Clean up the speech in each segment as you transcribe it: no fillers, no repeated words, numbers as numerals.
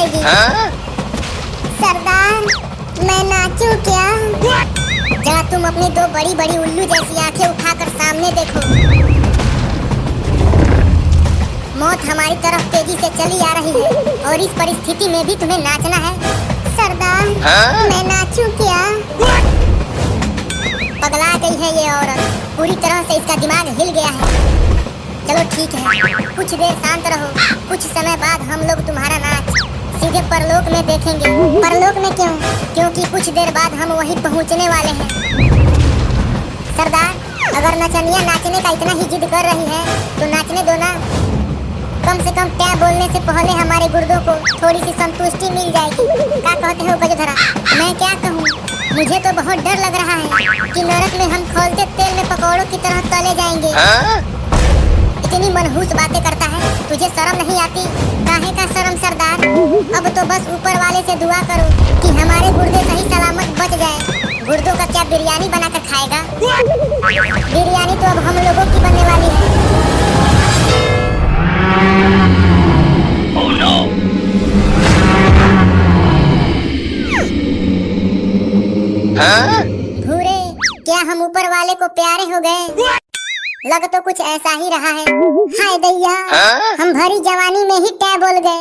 रहेगी। सरदार, मैं नाचूं क्या? जरा तुम अपनी दो बड़ी बड़ी उल्लू जैसी आंखें उठाकर सामने देखो। मौत हमारी तरफ तेजी से चली आ रही है और इस परिस्थिति में भी तुम्हें नाचना है। सरदार, मैं नाचूं क्या? पगला गई है ये औरत, पूरी तरह से इसका दिमाग हिल गया है। चलो ठीक है, कुछ देर शांत रहो। कुछ समय बाद हम लोग तुम्हारा नाच सीधे परलोक में देखेंगे। परलोक में क्यों? क्योंकि कुछ देर बाद हम वहीं पहुंचने वाले हैं। सरदार, अगर नचनिया नाचने का इतना ही जिद कर रही है तो नाचने दो ना। कम से कम क्या बोलने से पहले हमारे गुर्दों को थोड़ी सी संतुष्टि मिल जाएगी। क्या कहते हो गजधरा? मैं क्या कहूँ, मुझे तो बहुत डर लग रहा है कि नरक में हम खौलते तेल में पकौड़ों की तरह तले जाएंगे। इतनी मनहूस बातें करता है, तुझे शर्म नहीं आती? काहे का शर्म सरदार? अब तो बस ऊपर वाले से दुआ करो कि हमारे गुर्दे सही सलामत बच जाए। गुर्दों का क्या बिरयानी बनाकर खाएगा? बिरयानी तो अब हम लोगों की बनने वाली है। Oh no! भूरे, क्या हम ऊपर वाले को प्यारे हो गए? लग तो कुछ ऐसा ही रहा है। हाय दैया, हम भरी जवानी में ही क्या बोल गए?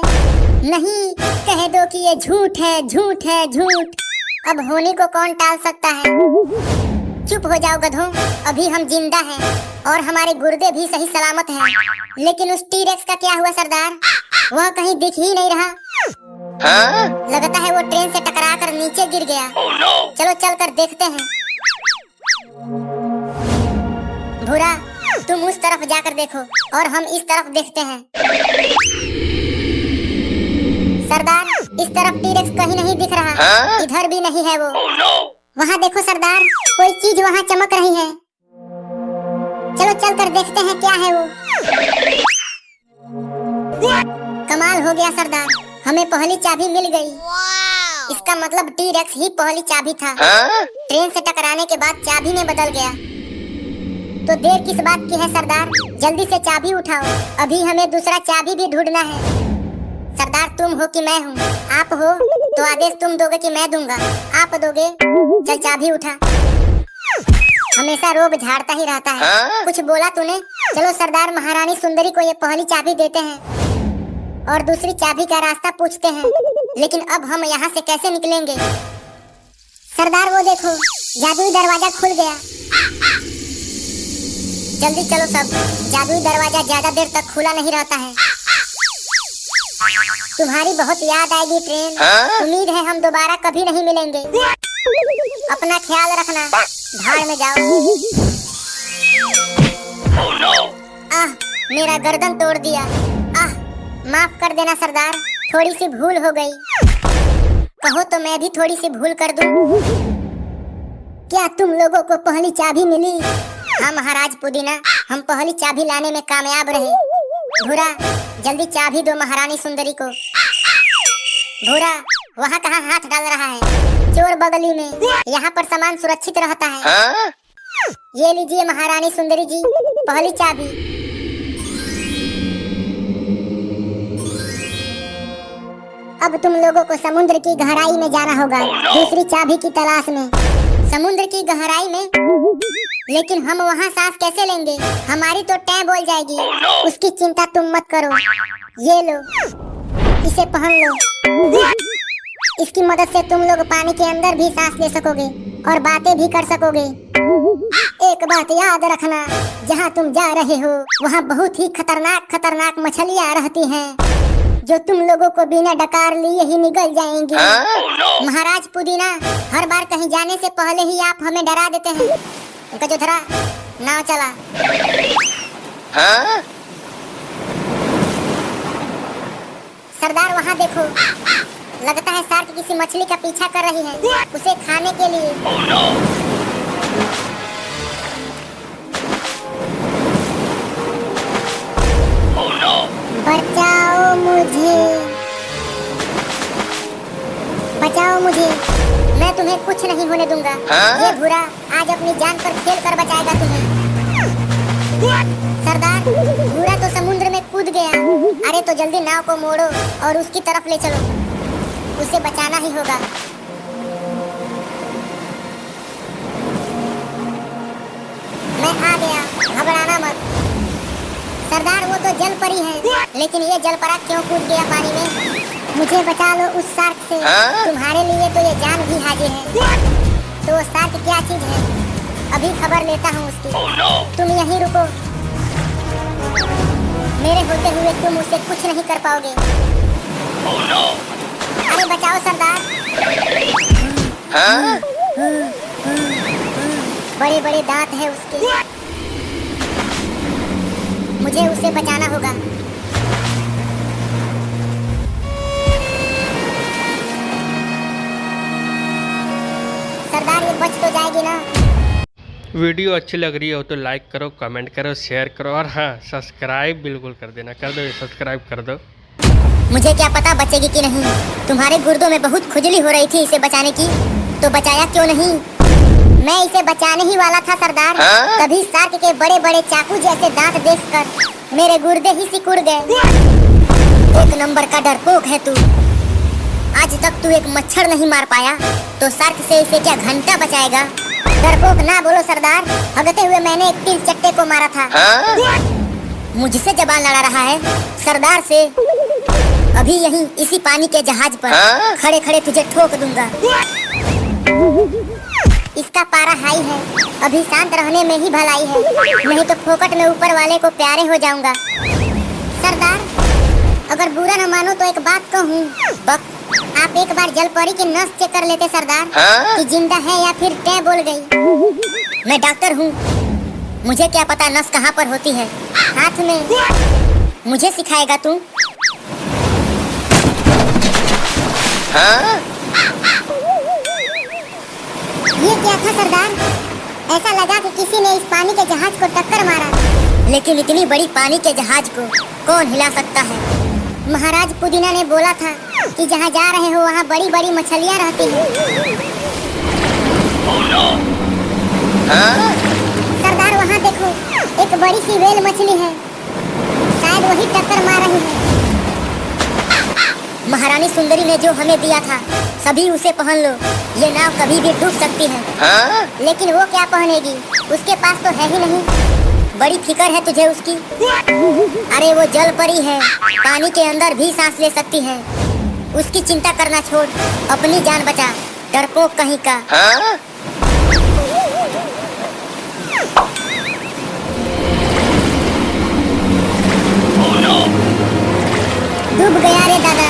नहीं, कह दो कि ये झूठ है, झूठ है, झूठ। अब होने को कौन टाल सकता है? चुप हो जाओ गधों, अभी हम जिंदा हैं और हमारे गुर्दे भी सही सलामत हैं। लेकिन उस टी-रेक्स का क्या हुआ सरदार? वह कहीं दिख ही नहीं रहा। लगता है वो ट्रेन से टकराकर नीचे गिर गया। Oh no! चलो चलकर देखते हैं। भूरा, तुम उस तरफ जाकर देखो और हम इस तरफ देखते हैं। सरदार, इस तरफ टी-रेक्स कहीं नहीं दिख रहा। इधर भी नहीं है वो। Oh no! वहाँ देखो सरदार, कोई चीज वहाँ चमक रही है। चलो चलकर देखते हैं क्या है वो। कमाल हो गया सरदार, हमें पहली चाबी मिल गई। इसका मतलब टी-रेक्स ही पहली चाबी था। ट्रेन से टकराने के बाद चाबी में बदल गया। तो देर किस बात की है सरदार? जल्दी से चाबी उठाओ, अभी हमें दूसरा चाबी भी ढूंढना है। सरदार, तुम हो कि मैं हूँ? आप हो तो आदेश तुम दोगे कि मैं दूंगा? आप दोगे। चल चाबी उठा। हमेशा रोब झाड़ता ही रहता है। कुछ बोला तूने? चलो सरदार, महारानी सुंदरी को ये पहली चाबी देते हैं और दूसरी चाबी का रास्ता पूछते हैं। लेकिन अब हम यहाँ से कैसे निकलेंगे? सरदार, वो देखो, जादुई दरवाजा खुल गया। जल्दी चलो सब, जादुई दरवाजा ज्यादा देर तक खुला नहीं रहता है। तुम्हारी बहुत याद आएगी ट्रेन। उम्मीद है हम दोबारा कभी नहीं मिलेंगे। अपना ख्याल रखना, भाड़ में जाओ। Oh no! आह, मेरा गर्दन तोड़ दिया। आह, माफ कर देना सरदार, थोड़ी सी भूल हो गई। कहो तो मैं भी थोड़ी सी भूल कर दूं। क्या तुम लोगों को पहली चाबी मिली? हाँ महाराज पुदीना, हम पहली चाबी लाने में कामयाब रहे। भूरा, जल्दी चाबी दो महारानी सुंदरी को। भूरा, वहाँ कहाँ हाथ डाल रहा है? चोर बगली में, यहाँ पर सामान सुरक्षित रहता है। ये लीजिए महारानी सुंदरी जी, पहली चाबी। अब तुम लोगों को समुद्र की गहराई में जाना होगा, दूसरी चाबी की तलाश में। समुद्र की गहराई में? लेकिन हम वहाँ सांस कैसे लेंगे? हमारी तो टैं बोल जाएगी। उसकी चिंता तुम मत करो, ये लो, इसे पहन लो। इसकी मदद से तुम लोग पानी के अंदर भी सांस ले सकोगे और बातें भी कर सकोगे। एक बात याद रखना, जहाँ तुम जा रहे हो वहाँ बहुत ही खतरनाक खतरनाक मछलियाँ रहती हैं जो तुम लोगों को बिना डकार लिए ही निगल जाएंगी। महाराज पुदीना, हर बार कहीं जाने से पहले ही आप हमें डरा देते हैं। गजधरा, नाव चला। सरदार, वहाँ देखो, लगता है शार्क किसी मछली का पीछा कर रही है, उसे खाने के लिए। Oh no! Oh no! बचाओ मुझे, बचाओ मुझे, मैं तुम्हें कुछ नहीं होने दूंगा। ये भूरा आज अपनी जान पर खेल कर बचाएगा तुम्हें। सरदार, भूरा तो समुद्र में कूद गया। अरे तो जल्दी नाव को मोड़ो और उसकी तरफ ले चलो। उसे बचाना ही होगा। मैं आ गया, घबराना मत। सरदार वो तो जल परी है, लेकिन ये जलपरा क्यों कूद गया पानी में? मुझे बचा लो उस शार्क से। तुम्हारे लिए तो ये जान भी हाजिर है। तो वो शार्क क्या चीज है? अभी खबर लेता हूँ उसकी। Oh no! तुम यहीं रुको। मेरे होते हुए तुम उसे कुछ नहीं कर पाओगे। Oh no! अरे बचाओ सरदार। बड़े बड़े दांत है उसके। मुझे उसे बचाना होगा। सरदार ये बच तो जाएगी ना? वीडियो अच्छी लग रही हो तो लाइक करो, कमेंट करो, शेयर करो और हाँ सब्सक्राइब बिल्कुल कर देना। कर दो, सब्सक्राइब कर दो। मुझे क्या पता बचेगी कि नहीं। तुम्हारे गुर्दों में बहुत खुजली हो रही थी इसे बचाने की, तो बचाया क्यों नहीं? मैं इसे बचाने ही वाला था सरदार। तभी शार्क के बड़े बड़े चाकू जैसे दांत देखकर मेरे गुर्दे ही सिकुड़ गए। एक नंबर का डरपोक है तू। आज तक तू एक मच्छर नहीं मार पाया, तो शार्क से इसे क्या घंटा बचाएगा? डरपोक ना बोलो सरदार। भगते हुए मैंने एक तिल चट्टे को मारा था। मुझसे जबान लड़ा रहा है सरदार से। अभी यहीं इसी पानी के जहाज पर खड़े खड़े तुझे ठोक दूंगा। इसका पारा हाई है, अभी शांत रहने में ही भलाई है, नहीं तो फोकट में ऊपर वाले को प्यारे हो जाऊंगा। सरदार अगर बुरा न मानो तो एक बात कहूँ। आप एक बार जलपरी की नस चेक कर लेते सरदार, कि जिंदा है या फिर टें बोल गई। मैं डॉक्टर हूँ, मुझे क्या पता नस कहाँ पर होती है। हाथ में। मुझे सिखाएगा तू? ये क्या था सरदार? ऐसा लगा कि किसी ने इस पानी के जहाज को टक्कर मारा। लेकिन इतनी बड़ी पानी के जहाज को कौन हिला सकता है? महाराज पुदीना ने बोला था कि जहाँ जा रहे हो वहाँ बड़ी बड़ी मछलियाँ रहती हैं। Oh no! सरदार वहाँ देखो, एक बड़ी सी व्हेल मछली है, शायद वही टक्कर मार रही है। महारानी सुंदरी ने जो हमें दिया था सभी उसे पहन लो, ये नाव कभी भी डूब सकती है। लेकिन वो क्या पहनेगी? उसके पास तो है ही नहीं। बड़ी फिक्र है तुझे उसकी। अरे वो जल परी है, पानी के अंदर भी सांस ले सकती है। उसकी चिंता करना छोड़, अपनी जान बचा, डरपोक कहीं का। Oh no! डूब गया रे दादा।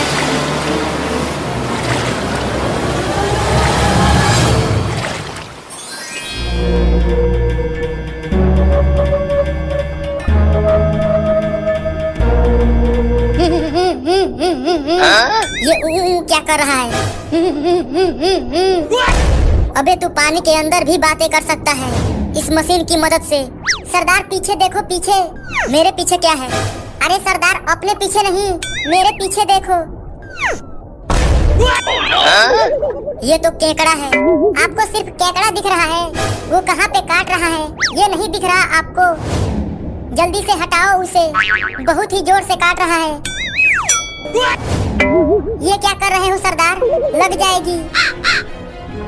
ये क्या कर रहा है? अबे तू पानी के अंदर भी बातें कर सकता है इस मशीन की मदद से। सरदार पीछे देखो, पीछे। मेरे पीछे क्या है? अरे सरदार अपने पीछे नहीं, मेरे पीछे देखो। Oh no! ये तो केकड़ा है। आपको सिर्फ केकड़ा दिख रहा है, वो कहाँ पे काट रहा है ये नहीं दिख रहा आपको। जल्दी से हटाओ उसे, बहुत ही जोर से काट रहा है। ये क्या कर रहे हो सरदार? लग जाएगी।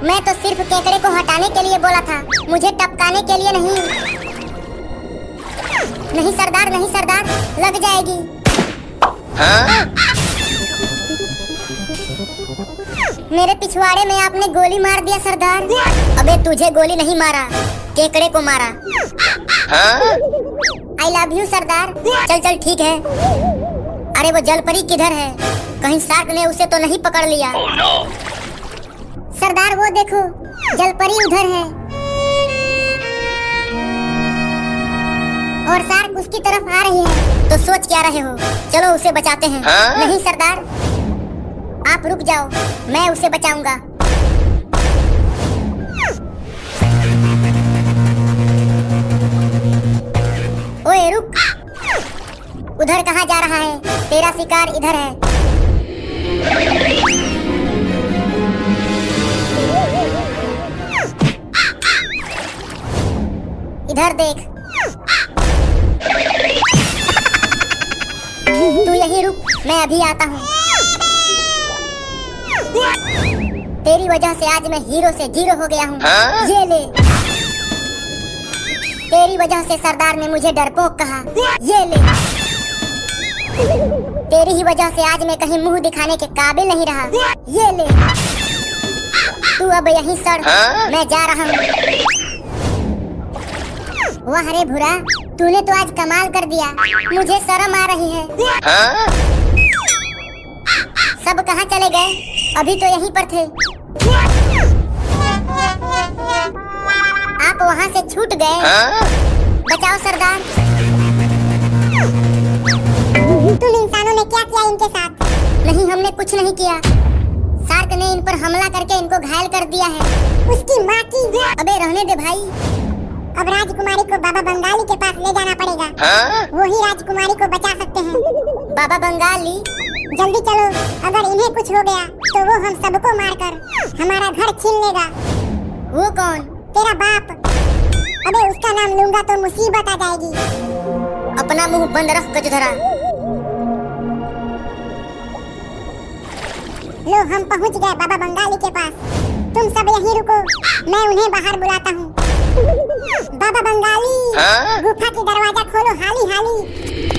मैं तो सिर्फ केकड़े को हटाने के लिए बोला था, मुझे टपकाने के लिए नहीं। नहीं सरदार, नहीं सरदार, लग जाएगी। मेरे पिछवाड़े में आपने गोली मार दिया सरदार। अबे तुझे गोली नहीं मारा, केकड़े को मारा। आई लव यू सरदार। चल चल ठीक है। अरे वो जलपरी किधर है? कहीं शार्क ने उसे तो नहीं पकड़ लिया? Oh no! सरदार वो देखो, जलपरी उधर है और शार्क उसकी तरफ आ रही है। तो सोच क्या रहे हो? चलो उसे बचाते हैं। नहीं सरदार, आप रुक जाओ, मैं उसे बचाऊंगा। ओए रुक, उधर कहाँ जा रहा है? तेरा शिकार इधर है। इधर देख। तू यहीं रुक, मैं अभी आता हूँ। तेरी वजह से आज मैं हीरो से जीरो हो गया हूँ। ये ले। तेरी वजह से सरदार ने मुझे डरपोक कहा। ये ले। तेरी ही वजह से आज मैं कहीं मुंह दिखाने के काबिल नहीं रहा। ये ले। तू अब यहीं सड़, मैं जा रहा हूँ। वाह रे भूरा, तूने तो आज कमाल कर दिया। मुझे शर्म आ रही है। सब कहाँ चले गए? अभी तो यहीं पर थे। आप वहाँ से छूट गए। बचाओ सरदार। तुम इंसानों ने क्या किया इनके साथ? नहीं, हमने कुछ नहीं किया। शार्क ने इन पर हमला करके इनको घायल कर दिया है। उसकी माँ की। अबे रहने दे भाई। अब राजकुमारी को बाबा बंगाली के पास ले जाना पड़ेगा। वो ही राजकुमारी को बचा सकते हैं। बाबा बंगाली, जल्दी चलो। अगर इन्हें कुछ हो गया तो वो हम सबको मारकर हमारा घर छीन लेगा। वो कौन? तेरा बाप। अबे उसका नाम लूंगा तो मुसीबत आ जाएगी। अपना मुंह बंद रख गजधरा। लो, हम पहुंच गए बाबा बंगाली के पास। तुम सब यहीं रुको, मैं उन्हें बाहर बुलाता हूँ। बाबा बंगाली, गुफा की दरवाजा खोलो हाली हाली।